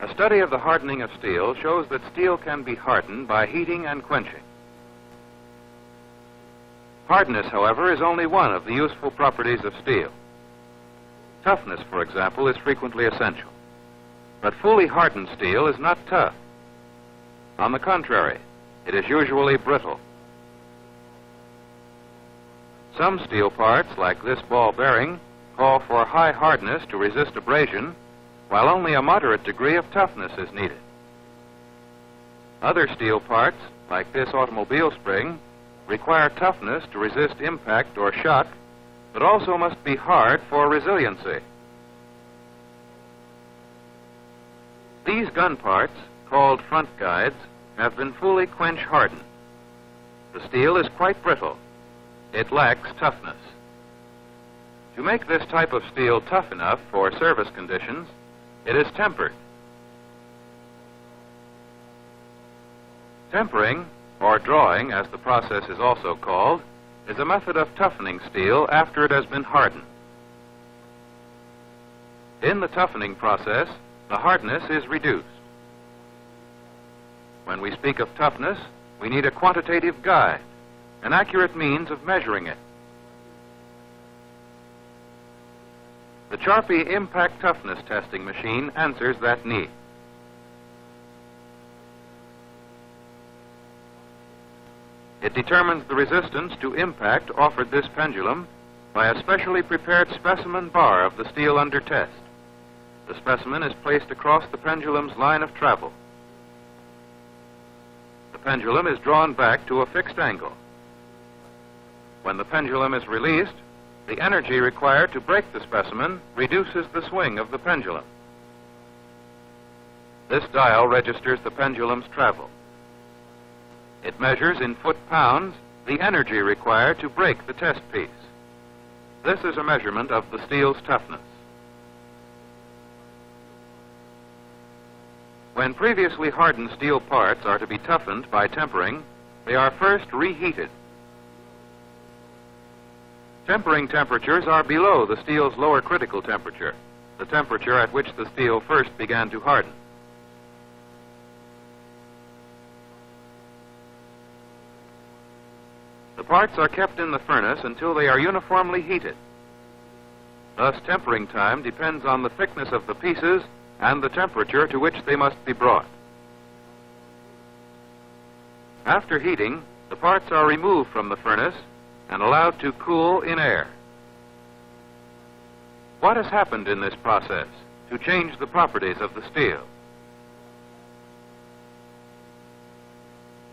A study of the hardening of steel shows that steel can be hardened by heating and quenching. Hardness, however, is only one of the useful properties of steel. Toughness, for example, is frequently essential. But fully hardened steel is not tough. On the contrary, it is usually brittle. Some steel parts, like this ball bearing, call for high hardness to resist abrasion, while only a moderate degree of toughness is needed. Other steel parts, like this automobile spring, require toughness to resist impact or shock, but also must be hard for resiliency. These gun parts, called front guides, have been fully quench hardened. The steel is quite brittle. It lacks toughness. To make this type of steel tough enough for service conditions, it is tempered. Tempering, or drawing as the process is also called, is a method of toughening steel after it has been hardened. In the toughening process, the hardness is reduced. When we speak of toughness, we need a quantitative guide, an accurate means of measuring it. The Charpy Impact Toughness Testing Machine answers that need. It determines the resistance to impact offered this pendulum by a specially prepared specimen bar of the steel under test. The specimen is placed across the pendulum's line of travel. The pendulum is drawn back to a fixed angle. When the pendulum is released, the energy required to break the specimen reduces the swing of the pendulum. This dial registers the pendulum's travel. It measures in foot-pounds the energy required to break the test piece. This is a measurement of the steel's toughness. When previously hardened steel parts are to be toughened by tempering, they are first reheated. Tempering temperatures are below the steel's lower critical temperature, the temperature at which the steel first began to harden. The parts are kept in the furnace until they are uniformly heated. Thus, tempering time depends on the thickness of the pieces and the temperature to which they must be brought. After heating, the parts are removed from the furnace and allowed to cool in air. What has happened in this process to change the properties of the steel?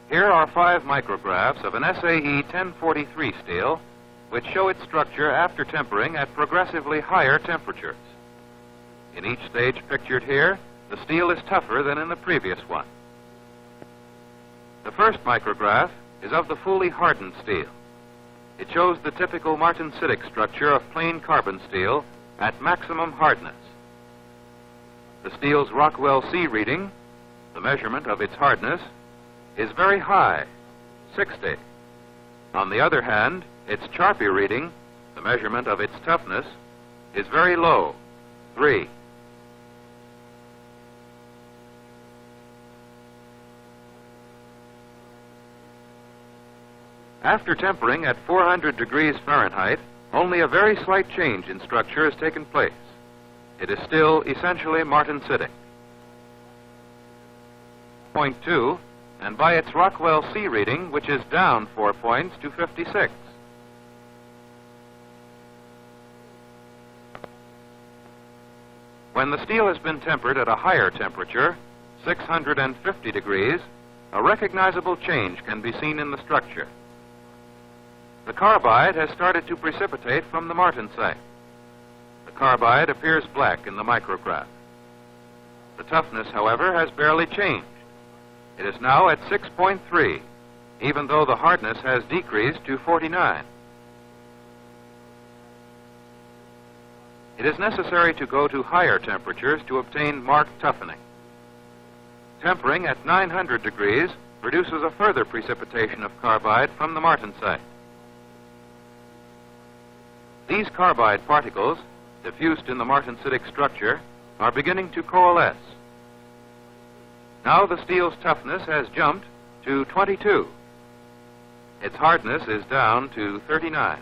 Here are 5 micrographs of an SAE 1043 steel, which show its structure after tempering at progressively higher temperatures. In each stage pictured here, the steel is tougher than in the previous one. The first micrograph is of the fully hardened steel. It shows the typical martensitic structure of plain carbon steel at maximum hardness. The steel's Rockwell C reading, the measurement of its hardness, is very high, 60. On the other hand, its Charpy reading, the measurement of its toughness, is very low, 3. After tempering at 400 degrees Fahrenheit, only a very slight change in structure has taken place. It is still essentially martensitic. Point 2, and by its Rockwell C reading, which is down 4 points to 56. When the steel has been tempered at a higher temperature, 650 degrees, a recognizable change can be seen in the structure. The carbide has started to precipitate from the martensite. The carbide appears black in the micrograph. The toughness, however, has barely changed. It is now at 6.3, even though the hardness has decreased to 49. It is necessary to go to higher temperatures to obtain marked toughening. Tempering at 900 degrees produces a further precipitation of carbide from the martensite. These carbide particles, diffused in the martensitic structure, are beginning to coalesce. Now the steel's toughness has jumped to 22. Its hardness is down to 39.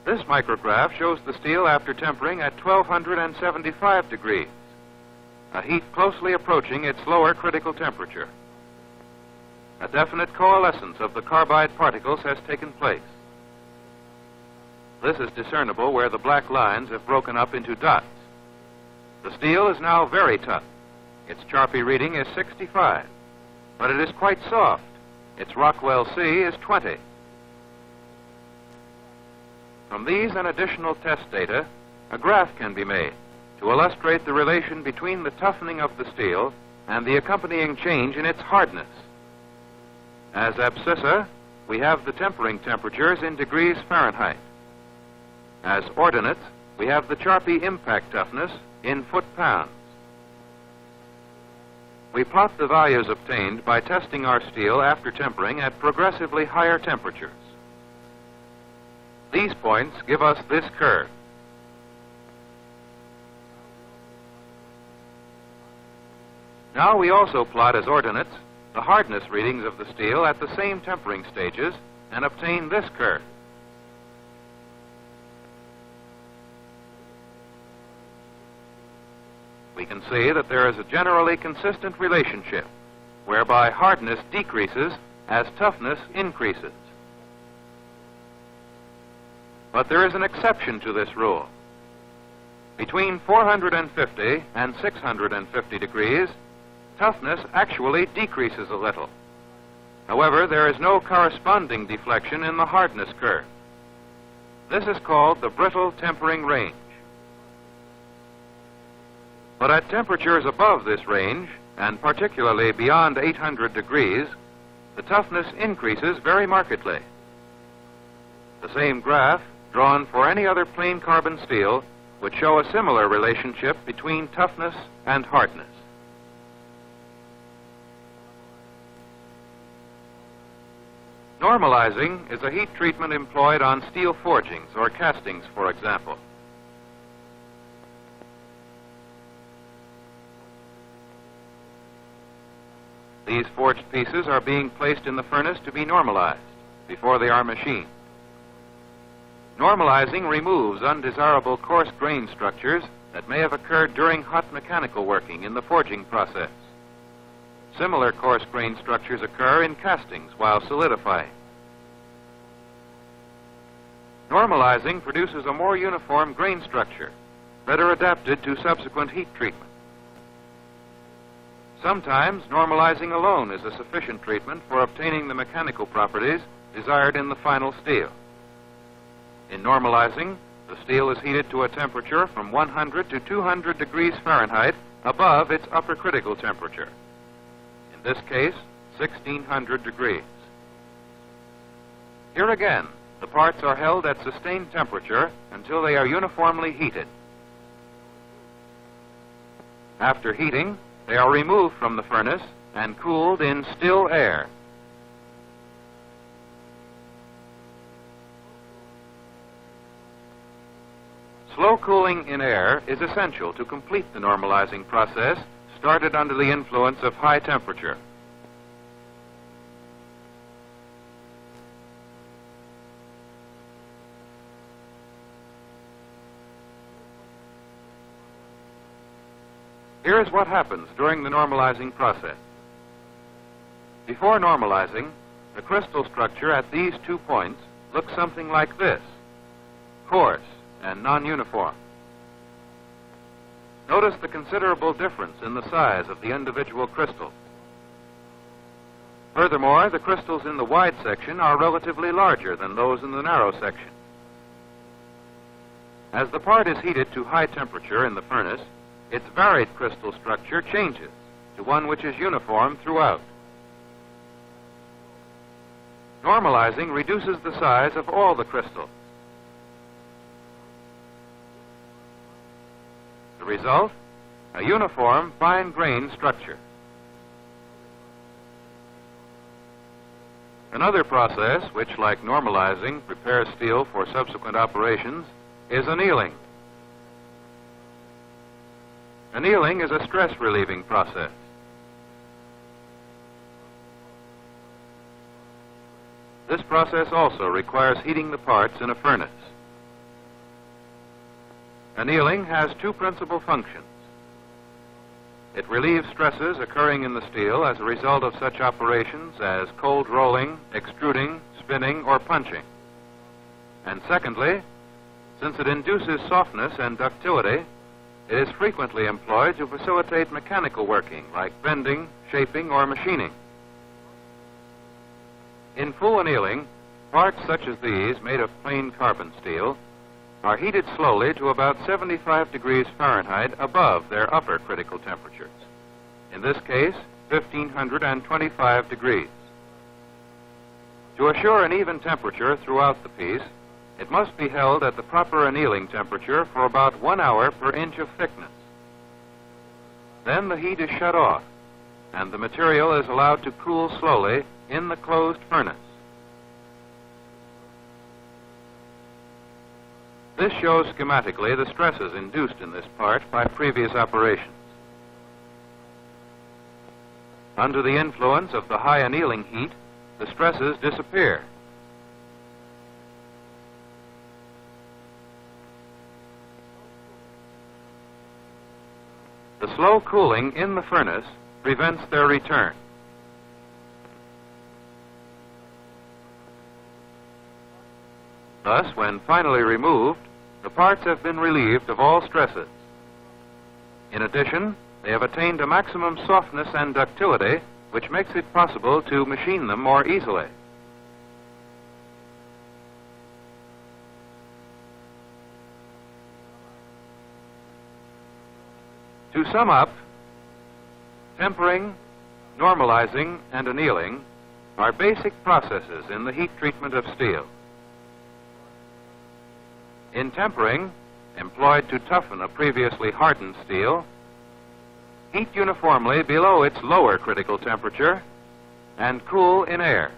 This micrograph shows the steel after tempering at 1275 degrees, a heat closely approaching its lower critical temperature. A definite coalescence of the carbide particles has taken place. This is discernible where the black lines have broken up into dots. The steel is now very tough. Its Charpy reading is 65, but it is quite soft. Its Rockwell C is 20. From these and additional test data, a graph can be made to illustrate the relation between the toughening of the steel and the accompanying change in its hardness. As abscissa, we have the tempering temperatures in degrees Fahrenheit. As ordinates, we have the Charpy impact toughness in foot-pounds. We plot the values obtained by testing our steel after tempering at progressively higher temperatures. These points give us this curve. Now we also plot as ordinates the hardness readings of the steel at the same tempering stages and obtain this curve. We can see that there is a generally consistent relationship whereby hardness decreases as toughness increases. But there is an exception to this rule. Between 450 and 650 degrees, toughness actually decreases a little. However, there is no corresponding deflection in the hardness curve. This is called the brittle tempering range. But at temperatures above this range, and particularly beyond 800 degrees, the toughness increases very markedly. The same graph, drawn for any other plain carbon steel, would show a similar relationship between toughness and hardness. Normalising is a heat treatment employed on steel forgings or castings, for example. These forged pieces are being placed in the furnace to be normalized before they are machined. Normalising removes undesirable coarse grain structures that may have occurred during hot mechanical working in the forging process. Similar coarse grain structures occur in castings while solidifying. Normalising produces a more uniform grain structure, better adapted to subsequent heat treatment. Sometimes normalising alone is a sufficient treatment for obtaining the mechanical properties desired in the final steel. In normalising, the steel is heated to a temperature from 100 to 200 degrees Fahrenheit above its upper critical temperature. In this case, 1600 degrees. Here again, the parts are held at sustained temperature until they are uniformly heated. After heating, they are removed from the furnace and cooled in still air. Slow cooling in air is essential to complete the normalising process started under the influence of high temperature. Here is what happens during the normalising process. Before normalising, the crystal structure at these 2 points looks something like this: coarse and non-uniform. Notice the considerable difference in the size of the individual crystals. Furthermore, the crystals in the wide section are relatively larger than those in the narrow section. As the part is heated to high temperature in the furnace, its varied crystal structure changes to one which is uniform throughout. Normalising reduces the size of all the crystals. The result, a uniform, fine-grained structure. Another process which, like normalising, prepares steel for subsequent operations is annealing. Annealing is a stress-relieving process. This process also requires heating the parts in a furnace. Annealing has two principal functions. It relieves stresses occurring in the steel as a result of such operations as cold rolling, extruding, spinning, or punching. And secondly, since it induces softness and ductility, it is frequently employed to facilitate mechanical working like bending, shaping, or machining. In full annealing, parts such as these, made of plain carbon steel, are heated slowly to about 75 degrees Fahrenheit above their upper critical temperatures. In this case, 1,525 degrees. To assure an even temperature throughout the piece, it must be held at the proper annealing temperature for about 1 hour per inch of thickness. Then the heat is shut off, and the material is allowed to cool slowly in the closed furnace. This shows schematically the stresses induced in this part by previous operations. Under the influence of the high annealing heat, the stresses disappear. The slow cooling in the furnace prevents their return. Thus, when finally removed, the parts have been relieved of all stresses. In addition, they have attained a maximum softness and ductility, which makes it possible to machine them more easily. To sum up, tempering, normalizing, and annealing are basic processes in the heat treatment of steel. In tempering, employed to toughen a previously hardened steel, heat uniformly below its lower critical temperature and cool in air.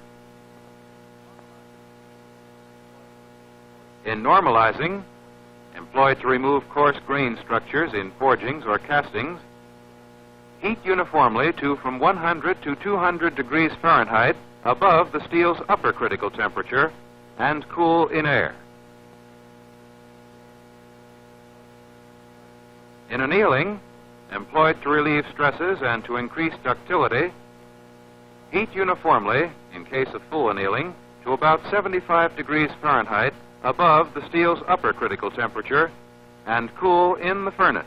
In normalizing, employed to remove coarse grain structures in forgings or castings, heat uniformly to from 100 to 200 degrees Fahrenheit above the steel's upper critical temperature and cool in air. In annealing, employed to relieve stresses and to increase ductility, heat uniformly, in case of full annealing, to about 75 degrees Fahrenheit above the steel's upper critical temperature and cool in the furnace.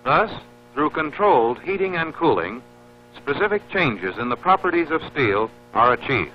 Thus, through controlled heating and cooling, specific changes in the properties of steel are achieved.